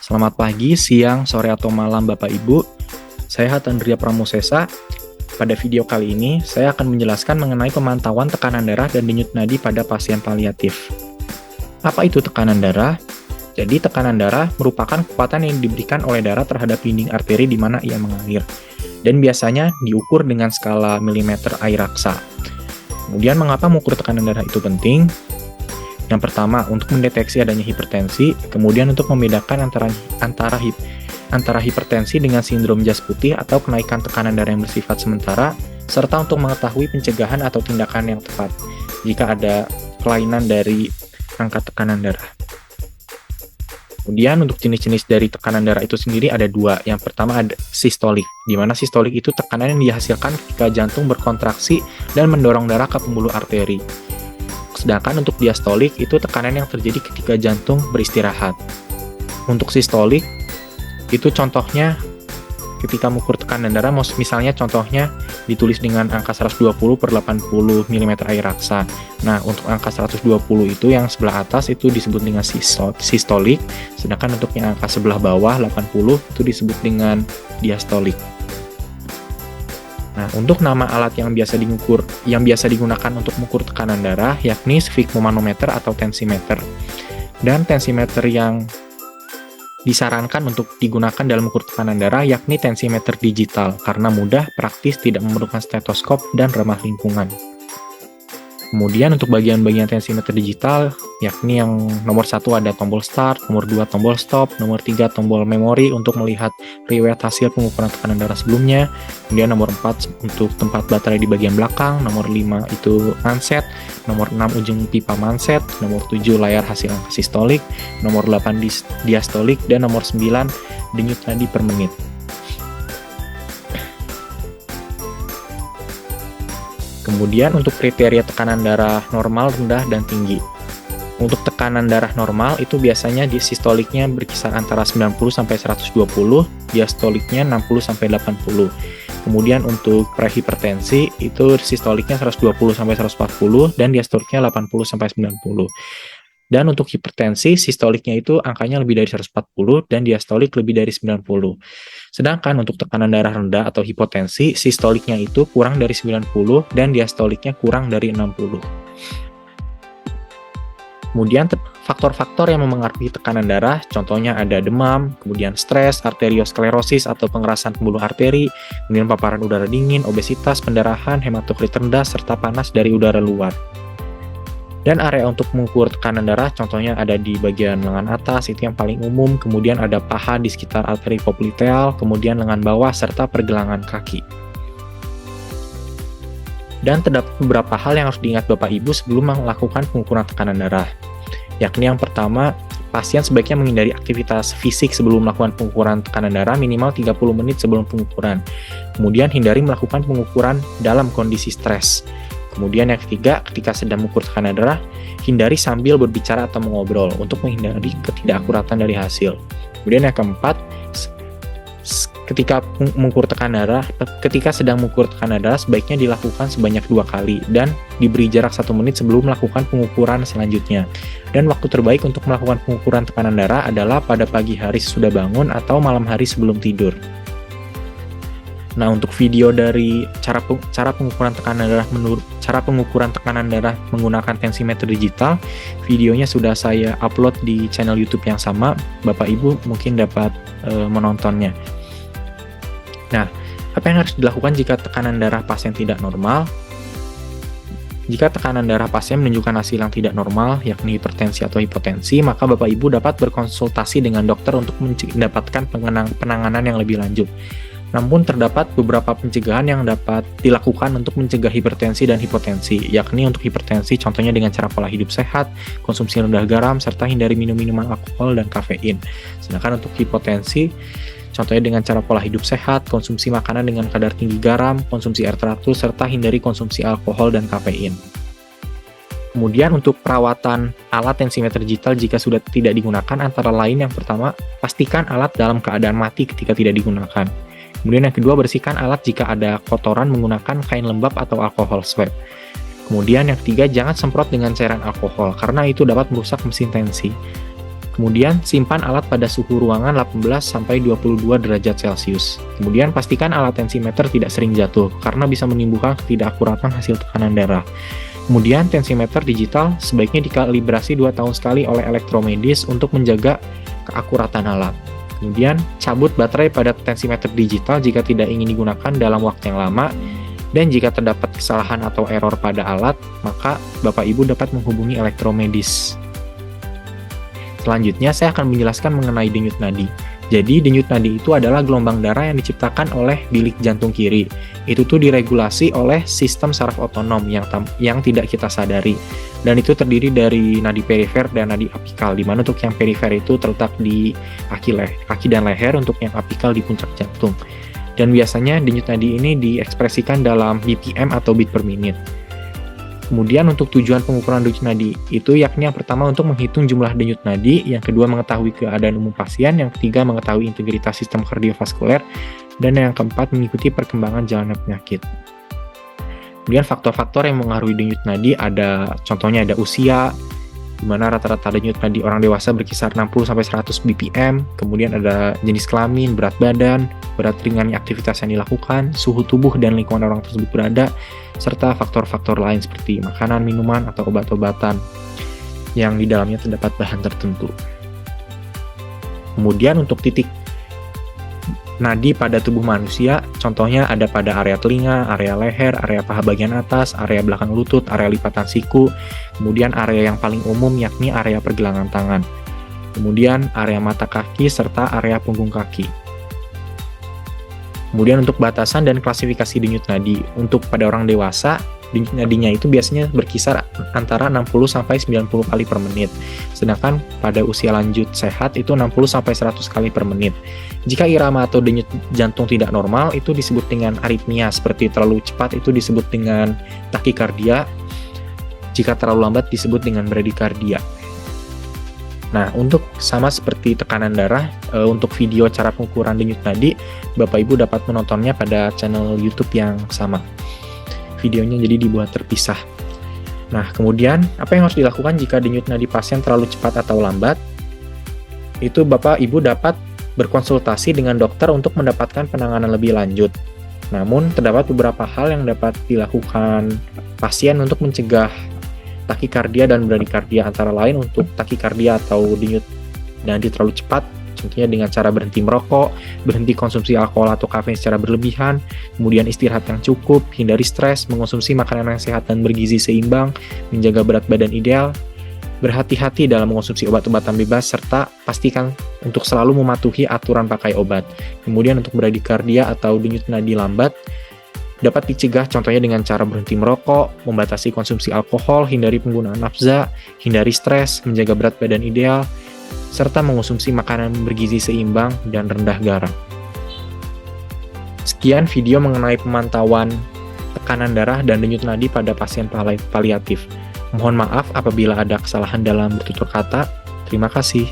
Selamat pagi, siang, sore, atau malam Bapak Ibu. Saya Hatandria Pramosesa. Pada video kali ini, saya akan menjelaskan mengenai pemantauan tekanan darah dan denyut nadi pada pasien paliatif. Apa itu tekanan darah? Jadi, tekanan darah merupakan kekuatan yang diberikan oleh darah terhadap dinding arteri di mana ia mengalir. Dan biasanya diukur dengan skala milimeter air raksa. Kemudian, mengapa mengukur tekanan darah itu penting? Yang pertama, untuk mendeteksi adanya hipertensi, kemudian untuk membedakan antara hipertensi dengan sindrom jas putih atau kenaikan tekanan darah yang bersifat sementara, serta untuk mengetahui pencegahan atau tindakan yang tepat jika ada kelainan dari angka tekanan darah. Kemudian untuk jenis-jenis dari tekanan darah itu sendiri ada dua. Yang pertama ada sistolik, di mana sistolik itu tekanan yang dihasilkan ketika jantung berkontraksi dan mendorong darah ke pembuluh arteri. Sedangkan untuk diastolik itu tekanan yang terjadi ketika jantung beristirahat. Untuk sistolik itu contohnya ketika mengukur tekanan darah, misalnya contohnya ditulis dengan angka 120/80 mm air raksa. Nah, untuk angka 120 itu yang sebelah atas itu disebut dengan sistolik, sedangkan untuk yang angka sebelah bawah 80 itu disebut dengan diastolik. Nah, untuk nama alat yang biasa digunakan untuk mengukur tekanan darah yakni sfigmomanometer atau tensimeter. Dan tensimeter yang disarankan untuk digunakan dalam mengukur tekanan darah yakni tensimeter digital karena mudah, praktis, tidak memerlukan stetoskop, dan ramah lingkungan. Kemudian untuk bagian-bagian tensimeter digital yakni yang nomor 1 ada tombol start, nomor 2 tombol stop, nomor 3 tombol memori untuk melihat riwayat hasil pengukuran tekanan darah sebelumnya, kemudian nomor 4 untuk tempat baterai di bagian belakang, nomor 5 itu manset, nomor 6 ujung pipa manset, nomor 7 layar hasil angka sistolik, nomor 8 diastolik, dan nomor 9 denyut nadi per menit. Kemudian untuk kriteria tekanan darah normal, rendah, dan tinggi. Untuk tekanan darah normal itu biasanya di sistoliknya berkisar antara 90-120, diastoliknya 60-80. Kemudian untuk prehipertensi itu sistoliknya 120-140 dan diastoliknya 80-90. Dan untuk hipertensi, sistoliknya itu angkanya lebih dari 140 dan diastolik lebih dari 90. Sedangkan untuk tekanan darah rendah atau hipotensi, sistoliknya itu kurang dari 90 dan diastoliknya kurang dari 60. Kemudian faktor-faktor yang memengaruhi tekanan darah, contohnya ada demam, kemudian stres, arteriosklerosis atau pengerasan pembuluh arteri, kemudian paparan udara dingin, obesitas, pendarahan, hematokrit rendah, serta panas dari udara luar. Dan area untuk mengukur tekanan darah contohnya ada di bagian lengan atas, itu yang paling umum, kemudian ada paha di sekitar arteri popliteal, kemudian lengan bawah, serta pergelangan kaki. Dan terdapat beberapa hal yang harus diingat Bapak Ibu sebelum melakukan pengukuran tekanan darah. Yakni yang pertama, pasien sebaiknya menghindari aktivitas fisik sebelum melakukan pengukuran tekanan darah minimal 30 menit sebelum pengukuran. Kemudian hindari melakukan pengukuran dalam kondisi stres. Kemudian yang ketiga, ketika sedang mengukur tekanan darah, hindari sambil berbicara atau mengobrol untuk menghindari ketidakakuratan dari hasil. Kemudian yang keempat, ketika sedang mengukur tekanan darah sebaiknya dilakukan sebanyak 2 kali dan diberi jarak 1 menit sebelum melakukan pengukuran selanjutnya. Dan waktu terbaik untuk melakukan pengukuran tekanan darah adalah pada pagi hari sesudah bangun atau malam hari sebelum tidur. Nah, untuk video dari cara pengukuran tekanan darah menggunakan tensimeter digital, videonya sudah saya upload di channel YouTube yang sama. Bapak Ibu mungkin dapat menontonnya. Nah, apa yang harus dilakukan jika tekanan darah pasien tidak normal? Jika tekanan darah pasien menunjukkan hasil yang tidak normal, yakni hipertensi atau hipotensi, maka Bapak Ibu dapat berkonsultasi dengan dokter untuk mendapatkan penanganan yang lebih lanjut. Namun terdapat beberapa pencegahan yang dapat dilakukan untuk mencegah hipertensi dan hipotensi, yakni untuk hipertensi contohnya dengan cara pola hidup sehat, konsumsi rendah garam, serta hindari minum minuman alkohol dan kafein. Sedangkan untuk hipotensi contohnya dengan cara pola hidup sehat, konsumsi makanan dengan kadar tinggi garam, konsumsi air teratur, serta hindari konsumsi alkohol dan kafein. Kemudian untuk perawatan alat tensimeter digital jika sudah tidak digunakan antara lain yang pertama, pastikan alat dalam keadaan mati ketika tidak digunakan. Kemudian yang kedua, bersihkan alat jika ada kotoran menggunakan kain lembab atau alkohol swab. Kemudian yang ketiga, jangan semprot dengan cairan alkohol karena itu dapat merusak mesin tensi. Kemudian simpan alat pada suhu ruangan 18-22 derajat Celcius. Kemudian pastikan alat tensimeter tidak sering jatuh karena bisa menimbulkan ketidakakuratan hasil tekanan darah. Kemudian tensimeter digital sebaiknya dikalibrasi 2 tahun sekali oleh elektromedis untuk menjaga keakuratan alat. Kemudian cabut baterai pada tensimeter digital jika tidak ingin digunakan dalam waktu yang lama. Dan jika terdapat kesalahan atau error pada alat, maka Bapak Ibu dapat menghubungi elektromedis. Selanjutnya, saya akan menjelaskan mengenai denyut nadi. Jadi, denyut nadi itu adalah gelombang darah yang diciptakan oleh bilik jantung kiri. Itu tuh diregulasi oleh sistem saraf otonom yang tidak kita sadari. Dan itu terdiri dari nadi perifer dan nadi apikal, di mana untuk yang perifer itu terletak di kaki dan leher, untuk yang apikal di puncak jantung. Dan biasanya denyut nadi ini diekspresikan dalam BPM atau beat per menit. Kemudian untuk tujuan pengukuran denyut nadi itu yakni yang pertama untuk menghitung jumlah denyut nadi, yang kedua mengetahui keadaan umum pasien, yang ketiga mengetahui integritas sistem kardiovaskuler, dan yang keempat mengikuti perkembangan jalannya penyakit. Kemudian faktor-faktor yang mengaruhi denyut nadi contohnya ada usia, di mana rata-rata denyut nadi orang dewasa berkisar 60-100 BPM, kemudian ada jenis kelamin, berat badan, berat ringannya aktivitas yang dilakukan, suhu tubuh dan lingkungan orang tersebut berada, serta faktor-faktor lain seperti makanan, minuman, atau obat-obatan yang di dalamnya terdapat bahan tertentu. Kemudian untuk titik nadi pada tubuh manusia, contohnya ada pada area telinga, area leher, area paha bagian atas, area belakang lutut, area lipatan siku, kemudian area yang paling umum yakni area pergelangan tangan, kemudian area mata kaki, serta area punggung kaki. Kemudian untuk batasan dan klasifikasi denyut nadi, untuk pada orang dewasa, denyut nadinya itu biasanya berkisar antara 60-90 kali per menit. Sedangkan pada usia lanjut sehat itu 60-100 kali per menit. Jika irama atau denyut jantung tidak normal, itu disebut dengan aritmia, seperti terlalu cepat itu disebut dengan takikardia. Jika terlalu lambat disebut dengan bradikardia. Nah, untuk sama seperti tekanan darah, untuk video cara pengukuran denyut nadi, Bapak Ibu dapat menontonnya pada channel YouTube yang sama. Videonya jadi dibuat terpisah. Nah, kemudian apa yang harus dilakukan jika denyut nadi pasien terlalu cepat atau lambat? Itu Bapak Ibu dapat berkonsultasi dengan dokter untuk mendapatkan penanganan lebih lanjut. Namun, terdapat beberapa hal yang dapat dilakukan pasien untuk mencegah takikardia dan bradikardia, antara lain untuk takikardia atau denyut nadi terlalu cepat, contohnya dengan cara berhenti merokok, berhenti konsumsi alkohol atau kafein secara berlebihan, kemudian istirahat yang cukup, hindari stres, mengonsumsi makanan yang sehat dan bergizi seimbang, menjaga berat badan ideal, berhati-hati dalam mengonsumsi obat-obatan bebas, serta pastikan untuk selalu mematuhi aturan pakai obat. Kemudian untuk bradikardia atau denyut nadi lambat, dapat dicegah contohnya dengan cara berhenti merokok, membatasi konsumsi alkohol, hindari penggunaan nafza, hindari stres, menjaga berat badan ideal, serta mengonsumsi makanan bergizi seimbang dan rendah garam. Sekian video mengenai pemantauan tekanan darah dan denyut nadi pada pasien paliatif. Mohon maaf apabila ada kesalahan dalam bertutur kata. Terima kasih.